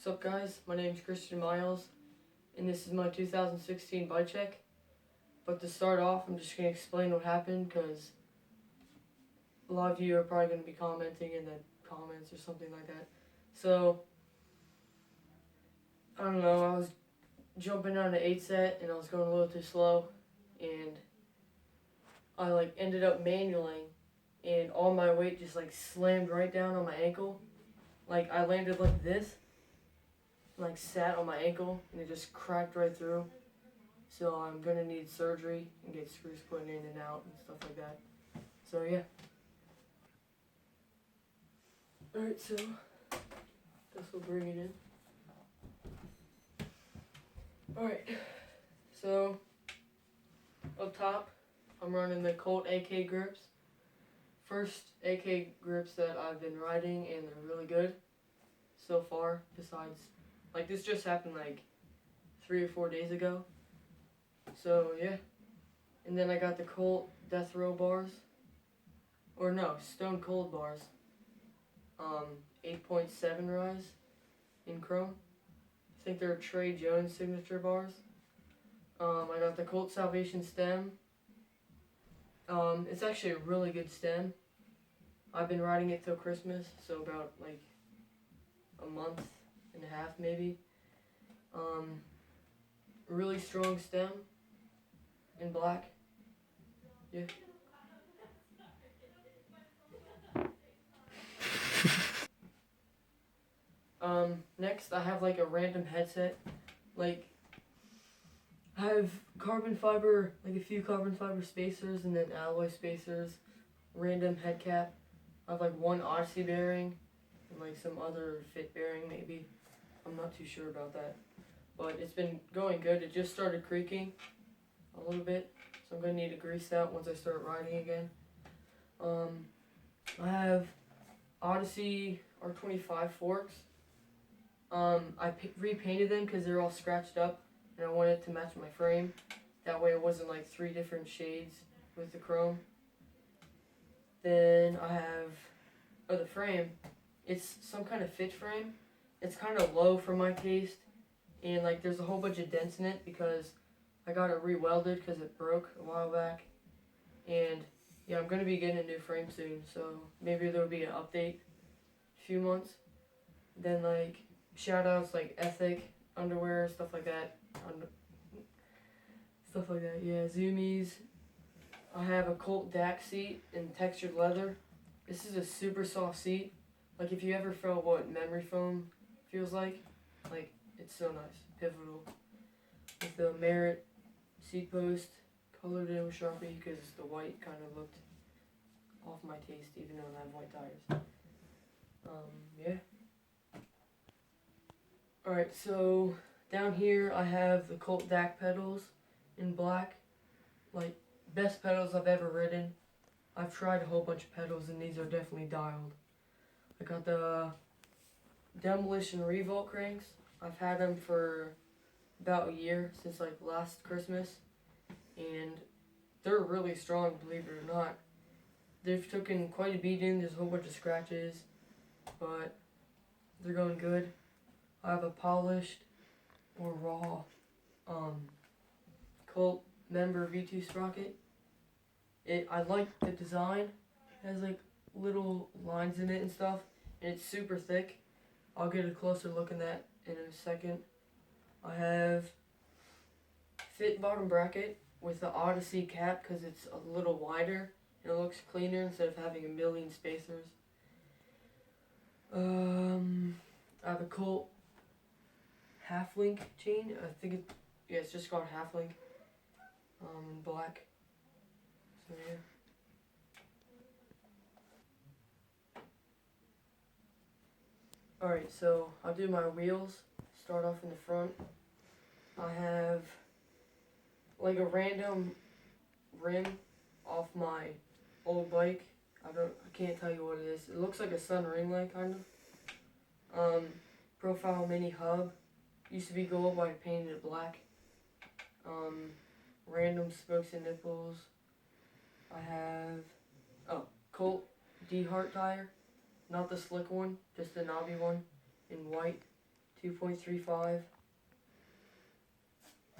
What's up, guys? My name is Christian Miles, and this is my 2016 bike check. But to start off, I'm just going to explain what happened, because a lot of you are probably going to be commenting in the comments or something like that. So, I don't know, I was jumping on the 8 set, and I was going a little too slow, and I ended up manualing, and all my weight just slammed right down on my ankle. I landed like this, sat on my ankle, and it just cracked right through. So I'm gonna need surgery and get screws put in and out and stuff like that. So yeah. Alright, so this will bring it in. Alright, so up top, I'm running the Colt AK grips. First AK grips that I've been riding, and they're really good so far. Besides, this just happened 3 or 4 days ago. So yeah, and then I got the Colt Death Row bars, or no, Stone Cold bars. 8.7 rise in chrome. I think they're Trey Jones signature bars. I got the Colt Salvation stem. It's actually a really good stem. I've been riding it till Christmas, so about a month and a half maybe. Really strong stem in black. Yeah. Next I have a random headset. I have carbon fiber, a few carbon fiber spacers and then alloy spacers, random head cap. I have one Odyssey bearing and some other fit bearing maybe. I'm not too sure about that. But it's been going good. It just started creaking a little bit, so I'm going to need to grease out once I start riding again. I have Odyssey R25 forks. I repainted them because they're all scratched up, and I wanted to match my frame. That way it wasn't 3 different shades with the chrome. Then I have, the frame. It's some kind of fit frame. It's kind of low for my taste, and there's a whole bunch of dents in it because I got it re-welded because it broke a while back. And yeah, I'm going to be getting a new frame soon, so maybe there'll be an update in a few months. Then shout outs Ethic underwear, stuff like that. Yeah, Zoomies. I have a Colt DAC seat in textured leather. This is a super soft seat. If you ever felt what memory foam feels like, it's so nice. Pivotal. With the Merit seat post, colored in with Sharpie because the white kind of looked off my taste even though I have white tires. Yeah. Alright, so down here I have the Colt DAC pedals in black. Best pedals I've ever ridden. I've tried a whole bunch of pedals and these are definitely dialed. I got the Demolition Revolt cranks. I've had them for about a year, since last Christmas, and they're really strong, believe it or not. They've taken quite a beating. There's a whole bunch of scratches, but they're going good. I have a polished or raw Colt Member V2 sprocket. I like the design. It has little lines in it and stuff, and it's super thick. I'll get a closer look at that in a second. I have fit bottom bracket with the Odyssey cap because it's a little wider and it looks cleaner instead of having a million spacers. I have a Colt half link chain. I think it's just called half link. In black. So yeah. Alright, so I'll do my wheels. Start off in the front. I have a random rim off my old bike. I can't tell you what it is. It looks like a Sun ring light kind of. Profile mini hub. Used to be gold, but I painted it black. Random spokes and nipples. I have Colt D Heart tire. Not the slick one, just the knobby one in white. 2.35.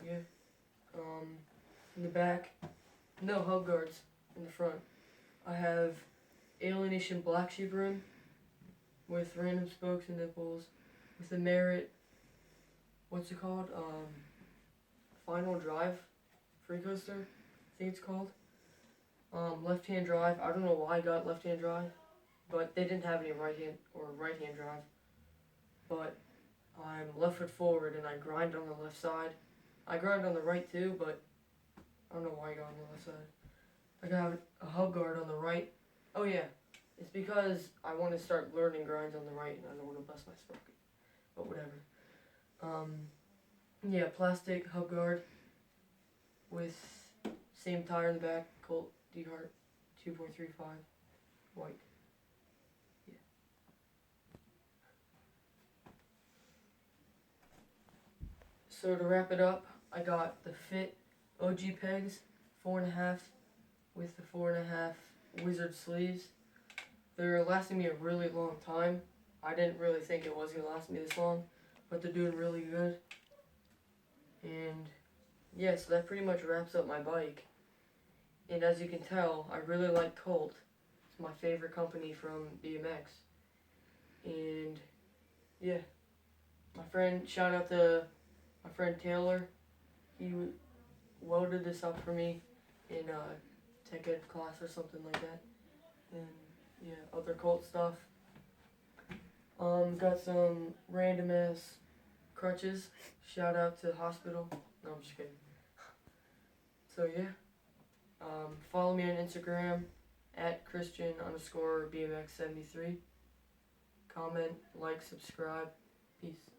Yeah. In the back, no hub guards in the front. I have Alienation Black Sheep rim with random spokes and nipples, with the Merit, what's it called? Final Drive free coaster, I think it's called. Left-hand drive. I don't know why I got left-hand drive, but they didn't have any right-hand or right-hand drive. But I'm left foot forward and I grind on the left side. I grind on the right too, but I don't know why I got on the left side. I got a hub guard on the right. Oh yeah, it's because I want to start learning grinds on the right and I don't want to bust my sprocket. But whatever. Yeah, plastic hub guard with same tire in the back, Colt D-Hart 2.35, white. Yeah. So to wrap it up, I got the Fit OG pegs, 4.5, with the 4.5 Wizard sleeves. They're lasting me a really long time. I didn't really think it was going to last me this long, but they're doing really good. And yeah, so that pretty much wraps up my bike. And as you can tell, I really like Colt. It's my favorite company from BMX. And yeah, shout out to my friend Taylor. He welded this up for me in a tech ed class or something like that. And yeah, other Colt stuff. Got some random ass crutches. Shout out to the hospital. No, I'm just kidding. So yeah. Follow me on Instagram at Christian_BMX73. Comment, like, subscribe. Peace.